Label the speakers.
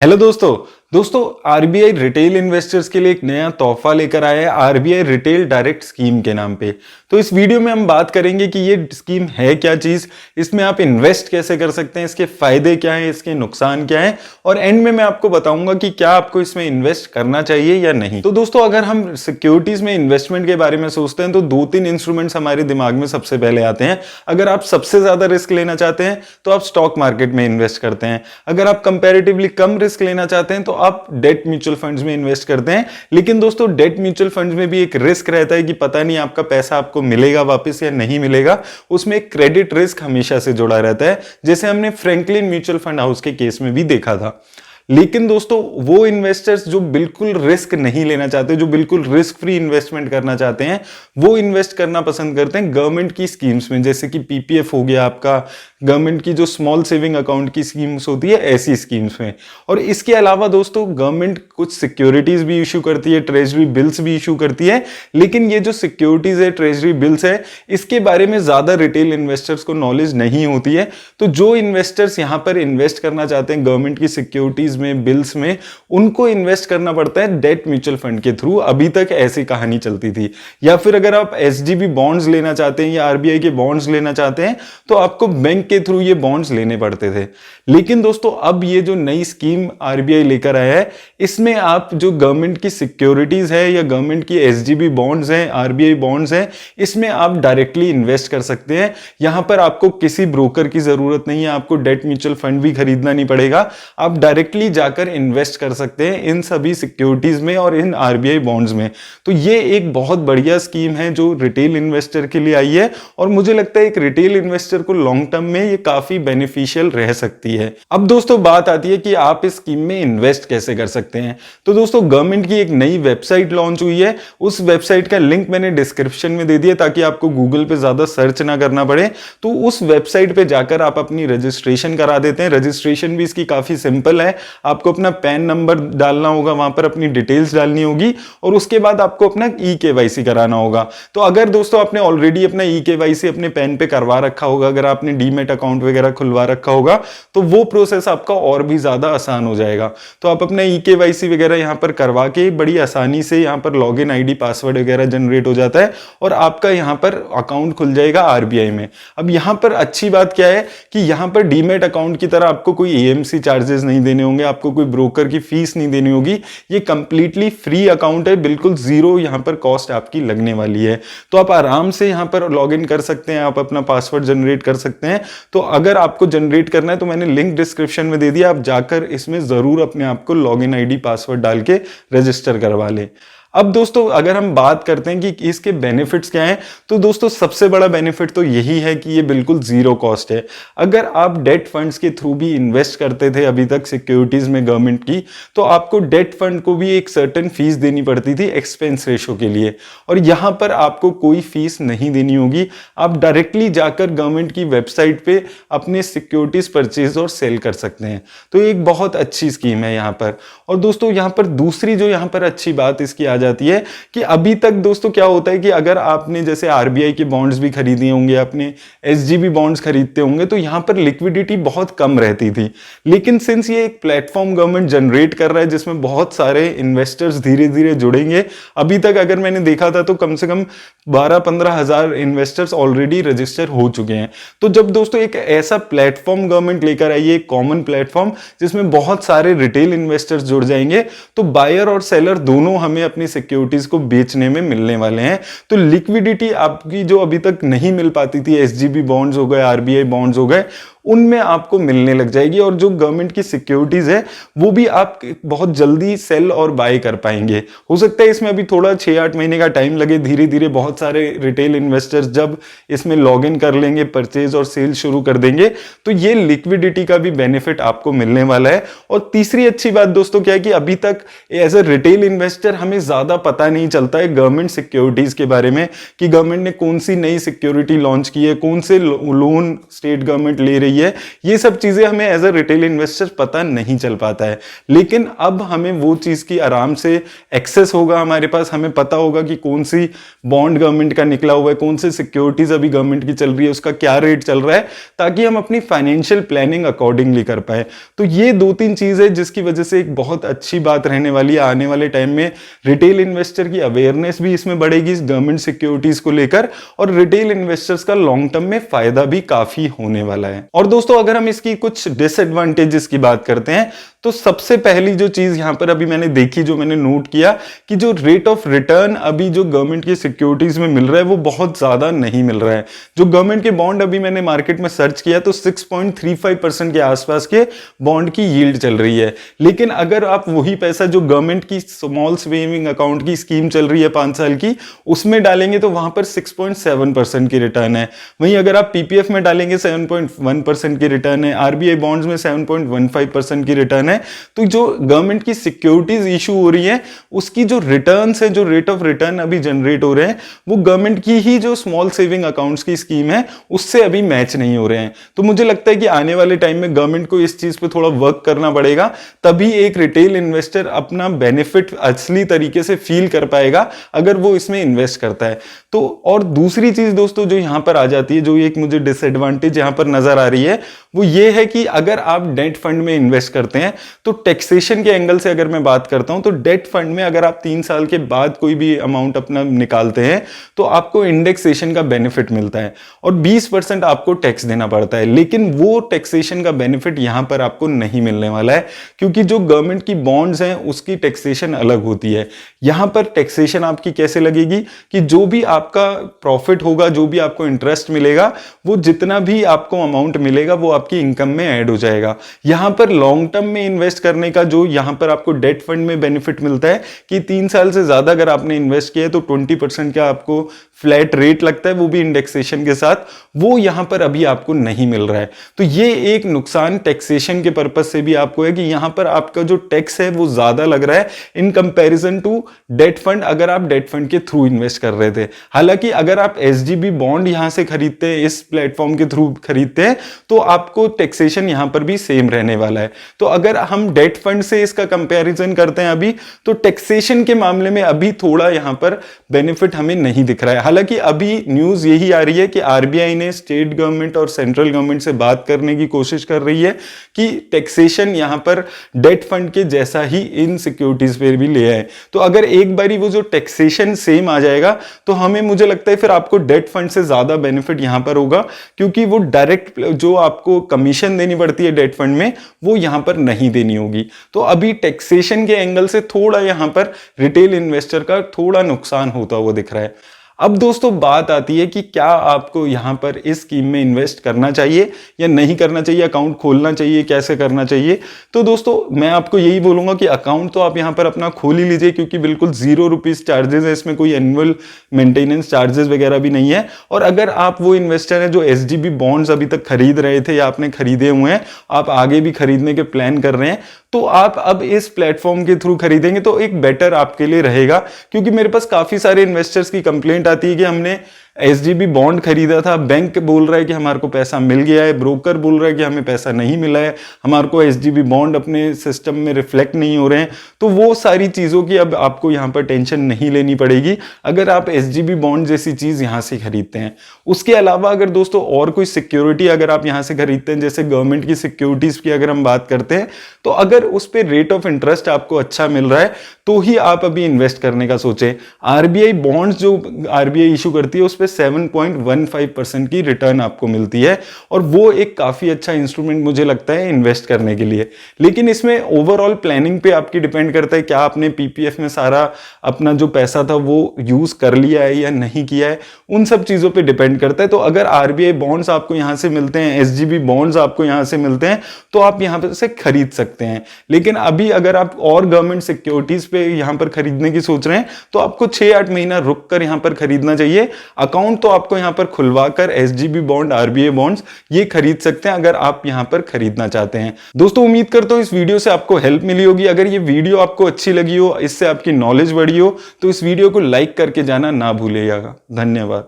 Speaker 1: Hello दोस्तों RBI retail investors के लिए एक नया तोहफा लेकर आया है आरबीआई रिटेल डायरेक्ट स्कीम के नाम पे। तो इस वीडियो में हम बात करेंगे कि ये स्कीम है क्या चीज, इसमें आप इन्वेस्ट कैसे कर सकते हैं, इसके फायदे क्या हैं, इसके नुकसान क्या हैं और एंड में मैं आपको बताऊंगा कि क्या आपको इसमें इन्वेस्ट करना चाहिए या नहीं। तो दोस्तों अगर हम सिक्योरिटीज में इन्वेस्टमेंट के बारे में सोचते हैं तो दो तीन इंस्ट्रूमेंट्स हमारे दिमाग में सबसे पहले आते हैं। अगर आप सबसे ज्यादा रिस्क लेना चाहते हैं तो आप स्टॉक मार्केट में इन्वेस्ट करते हैं। अगर आप कंपैरेटिवली कम रिस्क लेना चाहते हैं तो आप डेट म्यूचुअल फंड्स में इन्वेस्ट करते हैं। लेकिन दोस्तों डेट म्यूचुअल फंड्स में भी एक रिस्क रहता है कि पता नहीं आपका पैसा आपको मिलेगा वापस या नहीं मिलेगा। उसमें एक क्रेडिट रिस्क हमेशा से जुड़ा रहता है, जैसे हमने फ्रैंकलिन म्यूचुअल फंड हाउस के केस में भी देखा था। लेकिन दोस्तों वो इन्वेस्टर्स जो बिल्कुल रिस्क नहीं लेना चाहते, जो बिल्कुल रिस्क फ्री इन्वेस्टमेंट करना चाहते हैं, वो इन्वेस्ट करना पसंद करते हैं गवर्नमेंट की स्कीम्स में, जैसे कि पीपीएफ हो गया आपका, गवर्नमेंट की जो स्मॉल सेविंग अकाउंट की स्कीम्स होती है ऐसी स्कीम्स में। और इसके अलावा दोस्तों गवर्नमेंट कुछ सिक्योरिटीज भी इशू करती है, ट्रेजरी बिल्स भी इशू करती है। लेकिन ये जो सिक्योरिटीज है, ट्रेजरी बिल्स है, इसके बारे में ज्यादा रिटेल इन्वेस्टर्स को नॉलेज नहीं होती है। तो जो इन्वेस्टर्स यहां पर इन्वेस्ट करना चाहते हैं गवर्नमेंट की सिक्योरिटीज में, बिल्स में, उनको इन्वेस्ट करना पड़ता है डेट म्यूचुअल फंड के थ्रू। अभी तक ऐसी कहानी चलती थी। या फिर अगर आप एसजीबी बॉन्ड्स लेना चाहते हैं या आरबीआई के बॉन्ड्स लेना चाहते हैं तो आपको बैंक के थ्रू ये बॉन्ड्स लेने पड़ते थे। लेकिन दोस्तों अब ये जो नई स्कीम आरबीआई लेकर आया है, इसमें आप जो गवर्नमेंट की सिक्योरिटीज है या गवर्नमेंट की एसजीबी बॉन्ड्स हैं, आरबीआई बॉन्ड्स हैं, इसमें आप डायरेक्टली इन्वेस्ट कर सकते हैं। यहां पर आपको किसी ब्रोकर की जरूरत नहीं है, आपको डेट म्यूचुअल फंड भी खरीदना नहीं पड़ेगा। आप डायरेक्टली जाकर इन्वेस्ट कर सकते हैं इन सभी सिक्योरिटीज में और इन आरबीआई बॉन्ड्स में। तो ये एक बहुत बढ़िया स्कीम है जो रिटेल इन्वेस्टर के लिए आई है और मुझे लगता है एक रिटेल इन्वेस्टर को लॉन्ग टर्म में ये काफी बेनिफिशियल रह सकती है। अब दोस्तों बात आती है कि आप इस स्कीम में इन्वेस्ट कैसे कर सकते हैं। तो दोस्तों गवर्नमेंट की एक नई वेबसाइट लॉन्च हुई है, उस वेबसाइट का लिंक मैंने डिस्क्रिप्शन में दे दिया ताकि आपको गूगल पे ज्यादा सर्च ना करना पड़े। तो उस वेबसाइट पे जाकर आप अपनी रजिस्ट्रेशन करा देते हैं। रजिस्ट्रेशन भी इसकी काफी सिंपल है, आपको अपना पैन नंबर डालना होगा, वहां पर अपनी डिटेल्स डालनी होगी और उसके बाद आपको अपना ई केवाईसी कराना होगा। तो अगर दोस्तों आपने ऑलरेडी अपना ई केवाईसी अपने पैन पे करवा रखा होगा, अगर आपने डीमेट अकाउंट वगैरह खुलवा रखा होगा, तो वो प्रोसेस आपका और भी ज्यादा आसान हो जाएगा। तो आप अपना ई केवाईसी वगैरह यहां पर करवा के बड़ी आसानी से यहां पर लॉगिन आईडी पासवर्ड वगैरह जनरेट हो जाता है और आपका यहां पर अकाउंट खुल जाएगा आरबीआई में। अब यहां पर अच्छी बात क्या है कि यहां पर डीमेट अकाउंट की तरह आपको कोई एएमसी चार्जेस नहीं देने होंगे, आपको कोई ब्रोकर की फीस नहीं देनी होगी। ये कंप्लीटली फ्री अकाउंट है, बिल्कुल जीरो यहां पर कॉस्ट आपकी लगने वाली है। तो आप आराम से यहां पर लॉगिन कर सकते हैं, आप अपना पासवर्ड जनरेट कर सकते हैं। तो अगर आपको जनरेट करना है तो मैंने लिंक डिस्क्रिप्शन में दे दिया, आप जाकर इसमें जरूर अपने आप को लॉगिन आईडी पासवर्ड डाल के रजिस्टर करवा लें। अब दोस्तों अगर हम बात करते हैं कि इसके बेनिफिट्स क्या हैं, तो दोस्तों सबसे बड़ा बेनिफिट तो यही है कि ये बिल्कुल जीरो कॉस्ट है। अगर आप डेट फंड्स के थ्रू भी इन्वेस्ट करते थे अभी तक सिक्योरिटीज में गवर्नमेंट की, तो आपको डेट फंड को भी एक सर्टेन फीस देनी पड़ती थी एक्सपेंस रेशो के लिए, और यहां पर आपको कोई फीस नहीं देनी होगी। आप डायरेक्टली जाकर गवर्नमेंट की वेबसाइट पे अपने सिक्योरिटीज परचेज और सेल कर सकते हैं। तो एक बहुत अच्छी स्कीम है यहां पर। और दोस्तों यहां पर दूसरी जो यहां पर अच्छी बात इसकी आ जाती है कि अभी तक दोस्तों क्या होता है कि अगर आपने जैसे आरबीआई के बॉन्ड्स भी खरीदे होंगे, अपने एसजीबी बॉन्ड्स खरीदते होंगे, तो यहां पर लिक्विडिटी बहुत कम रहती थी। लेकिन सिंस ये एक प्लेटफॉर्म गवर्नमेंट जनरेट कर रहा है जिसमें बहुत सारे इन्वेस्टर्स धीरे धीरे जुड़ेंगे, अभी तक अगर मैंने देखा था तो कम से कम 12-15 हजार इन्वेस्टर्स ऑलरेडी रजिस्टर हो चुके हैं। तो जब दोस्तों एक ऐसा प्लेटफॉर्म गवर्नमेंट लेकर आई है, एक कॉमन प्लेटफॉर्म जिसमें बहुत सारे रिटेल इन्वेस्टर्स जुड़ जाएंगे, तो बायर और सेलर दोनों हमें अपनी सिक्योरिटीज को बेचने में मिलने वाले हैं। तो लिक्विडिटी आपकी जो अभी तक नहीं मिल पाती थी, एसजीबी बॉन्ड्स हो गए, आरबीआई बॉन्ड्स हो गए, उनमें आपको मिलने लग जाएगी। और जो गवर्नमेंट की सिक्योरिटीज है वो भी आप बहुत जल्दी सेल और बाय कर पाएंगे। हो सकता है इसमें अभी थोड़ा 6-8 महीने का टाइम लगे, धीरे धीरे बहुत सारे रिटेल इन्वेस्टर्स जब इसमें लॉग इन कर लेंगे, परचेज और सेल शुरू कर देंगे, तो ये लिक्विडिटी का भी बेनिफिट आपको मिलने वाला है। और तीसरी अच्छी बात दोस्तों क्या है कि अभी तक एज ए रिटेल इन्वेस्टर हमें ज्यादा पता नहीं चलता है गवर्नमेंट सिक्योरिटीज के बारे में कि गवर्नमेंट ने कौन सी नई सिक्योरिटी लॉन्च की है, कौन से लोन स्टेट गवर्नमेंट ले रही गई है, ये सब चीजें हमें एज अ रिटेल इन्वेस्टर पता नहीं चल पाता है। लेकिन अब हमें वो चीज की आराम से एक्सेस होगा हमारे पास, हमें पता होगा कि कौन सी बॉन्ड गवर्नमेंट का निकला हुआ है, कौन सी सिक्योरिटीज अभी गवर्नमेंट की चल रही है, उसका क्या रेट चल रहा है, ताकि हम अपनी फाइनेंशियल प्लानिंग अकॉर्डिंगली कर पाए। तो ये 2-3 चीज है जिसकी वजह से एक बहुत अच्छी बात रहने वाली है। आने वाले टाइम में रिटेल इन्वेस्टर की अवेयरनेस भी इसमें बढ़ेगी इस गवर्नमेंट सिक्योरिटीज को लेकर, और रिटेल इन्वेस्टर्स का लॉन्ग टर्म में फायदा भी काफी होने वाला है। और दोस्तों अगर हम इसकी कुछ डिसएडवांटेजेस की बात करते हैं, तो सबसे पहली जो चीज यहां पर अभी मैंने देखी, जो मैंने नोट किया, कि जो रेट ऑफ रिटर्न अभी जो गवर्नमेंट की सिक्योरिटीज में मिल रहा है वो बहुत ज्यादा नहीं मिल रहा है। जो गवर्नमेंट के बॉन्ड अभी मैंने मार्केट में सर्च किया तो 6.35% के आसपास के बॉन्ड की यील्ड चल रही है। लेकिन अगर आप वही पैसा जो गवर्नमेंट की स्मॉल सेविंग अकाउंट की स्कीम चल रही है 5 साल की, उसमें डालेंगे तो वहां पर 6.7% की रिटर्न है। वहीं अगर आप पीपीएफ में डालेंगे 7.1% की रिटर्न है, आरबीआई बॉन्ड्स में 7.15% की रिटर्न है। तो जो गवर्नमेंट की सिक्योरिटीज इशू हो रही है उसकी जो रिटर्न्स है, जो रेट ऑफ रिटर्न अभी जनरेट हो रहे हैं, वो गवर्नमेंट की ही जो स्मॉल सेविंग अकाउंट्स की स्कीम है उससे अभी मैच नहीं हो रहे हैं। तो मुझे लगता है कि आने वाले टाइम में गवर्नमेंट को इस चीज पे थोड़ा वर्क करना पड़ेगा, तभी एक रिटेल इन्वेस्टर अपना बेनिफिट असली तरीके से फील कर पाएगा अगर वो इसमें इन्वेस्ट करता है तो। और दूसरी चीज दोस्तों जो यहां पर आ जाती है, जो एक मुझे डिसएडवांटेज यहां पर नजर आ रही है, वो ये है कि अगर आप डेट फंड में इन्वेस्ट करते हैं तो टैक्सेशन के एंगल से अगर मैं बात करता हूं तो डेट फंड में अगर आप 3 साल के बाद कोई भी अमाउंट अपना निकालते हैं तो आपको इंडेक्सेशन का बेनिफिट मिलता है और 20% आपको टैक्स देना पड़ता है। लेकिन वो टैक्सेशन का बेनिफिट यहां पर आपको नहीं मिलने वाला है, क्योंकि जो गवर्नमेंट की बॉन्ड्स हैं उसकी टैक्सेशन अलग होती है। यहां पर टैक्सेशन आपकी कैसे लगेगी कि जो भी आपका प्रॉफिट होगा, जो भी आपको इंटरेस्ट मिलेगा, वो जितना भी आपको अमाउंट मिलेगा वो आपकी इनकम में ऐड हो जाएगा। यहां पर लॉन्ग टर्म में इन्वेस्ट करने का जो यहां पर आपको डेट फंड में बेनिफिट मिलता है कि 3 साल से ज्यादा अगर आपने इन्वेस्ट किया है तो 20% का आपको फ्लैट रेट लगता है, वो भी इंडेक्सेशन के साथ, वो यहां पर अभी आपको नहीं मिल रहा है। तो ये एक नुकसान टैक्सेशन के पर्पज से भी आपको है कि यहां पर आपका जो टैक्स है वो ज्यादा लग रहा है in comparison to debt fund, अगर आप डेट फंड के थ्रू इन्वेस्ट कर रहे थे। हालांकि अगर आप एसजीबी बॉन्ड यहां से खरीदते हैं, इस प्लेटफॉर्म के थ्रू खरीदते हैं, तो आपको टैक्सेशन यहां पर भी सेम रहने वाला है। तो अगर हम डेट फंड से इसका कंपैरिजन करते हैं अभी, तो टैक्सेशन के मामले में अभी थोड़ा यहां पर बेनिफिट हमें नहीं दिख रहा है। हालांकि अभी न्यूज यही आ रही है कि आरबीआई ने स्टेट गवर्नमेंट और सेंट्रल गवर्नमेंट से बात करने की कोशिश कर रही है कि टैक्सेशन यहां पर डेट फंड के जैसा ही इन सिक्योरिटीज पे भी ले आए। तो अगर एक बारी वो जो टैक्सेशन सेम आ जाएगा तो हमें, मुझे लगता है फिर आपको डेट फंड से ज्यादा बेनिफिट यहां पर होगा, क्योंकि वो डायरेक्ट जो आपको कमीशन देनी पड़ती है डेट फंड में वो यहां पर नहीं देनी होगी। तो अभी टैक्सेशन के एंगल से थोड़ा यहां पर रिटेल इन्वेस्टर का थोड़ा नुकसान होता हुआ दिख रहा है। अब दोस्तों बात आती है कि क्या आपको यहां पर इस स्कीम में इन्वेस्ट करना चाहिए या नहीं करना चाहिए, अकाउंट खोलना चाहिए, कैसे करना चाहिए। तो दोस्तों मैं आपको यही बोलूंगा कि अकाउंट तो आप यहां पर अपना खोल ही लीजिए, क्योंकि बिल्कुल 0 रुपीज चार्जेस है, इसमें कोई एनुअल मेंटेनेंस चार्जेस वगैरह भी नहीं है। और अगर आप वो इन्वेस्टर हैं जो एसजीबी बॉन्ड्स अभी तक खरीद रहे थे या आपने खरीदे हुए हैं, आप आगे भी खरीदने के प्लान कर रहे हैं, तो आप अब इस प्लेटफॉर्म के थ्रू खरीदेंगे तो एक बेटर आपके लिए रहेगा। क्योंकि मेरे पास काफी सारे इन्वेस्टर्स की कंप्लेंट आती है कि हमने एसजीबी बॉन्ड खरीदा था, बैंक बोल रहा है कि हमारे को पैसा मिल गया है, ब्रोकर बोल रहा है कि हमें पैसा नहीं मिला है, हमारे को एसजीबी बॉन्ड अपने सिस्टम में रिफ्लेक्ट नहीं हो रहे हैं। तो वो सारी चीज़ों की अब आपको यहाँ पर टेंशन नहीं लेनी पड़ेगी अगर आप एसजीबी बॉन्ड जैसी चीज़ यहाँ से खरीदते हैं। उसके अलावा अगर दोस्तों और कोई सिक्योरिटी अगर आप यहाँ से खरीदते हैं, जैसे गवर्नमेंट की सिक्योरिटीज़ की अगर हम बात करते हैं, तो अगर उस पर रेट ऑफ इंटरेस्ट आपको अच्छा मिल रहा है तो ही आप अभी इन्वेस्ट करने का सोचें। आरबीआई बॉन्ड्स जो आरबीआई इशू करती है उस पर 7.15% की रिटर्न आपको मिलती है, और वो एक काफी अच्छा इंस्ट्रूमेंट मुझे लगता है इन्वेस्ट करने के लिए। लेकिन इसमें ओवरऑल प्लानिंग पे आपकी डिपेंड करता है, क्या आपने पीपीएफ में सारा अपना जो पैसा था वो यूज कर लिया है या नहीं किया है, उन सब चीजों पे डिपेंड करता है। तो अगर आरबीआई बॉन्ड्स आपको यहां से मिलते हैं, एसजीबी बॉन्ड्स आपको यहां से मिलते हैं, तो आप यहां से खरीद सकते हैं। लेकिन अभी अगर आप और गवर्नमेंट सिक्योरिटीज पे यहां पर खरीदने की सोच रहे हैं तो आपको 6-8 महीना रुक कर यहां पर खरीदना चाहिए। अकाउंट तो आपको यहां पर खुलवाकर एसजीबी बॉन्ड, आरबीआई बॉन्ड्स ये खरीद सकते हैं अगर आप यहां पर खरीदना चाहते हैं। दोस्तों उम्मीद करता हूं इस वीडियो से आपको हेल्प मिली होगी। अगर ये वीडियो आपको अच्छी लगी हो, इससे आपकी नॉलेज बढ़ी हो, तो इस वीडियो को लाइक करके जाना ना भूलिएगा। धन्यवाद।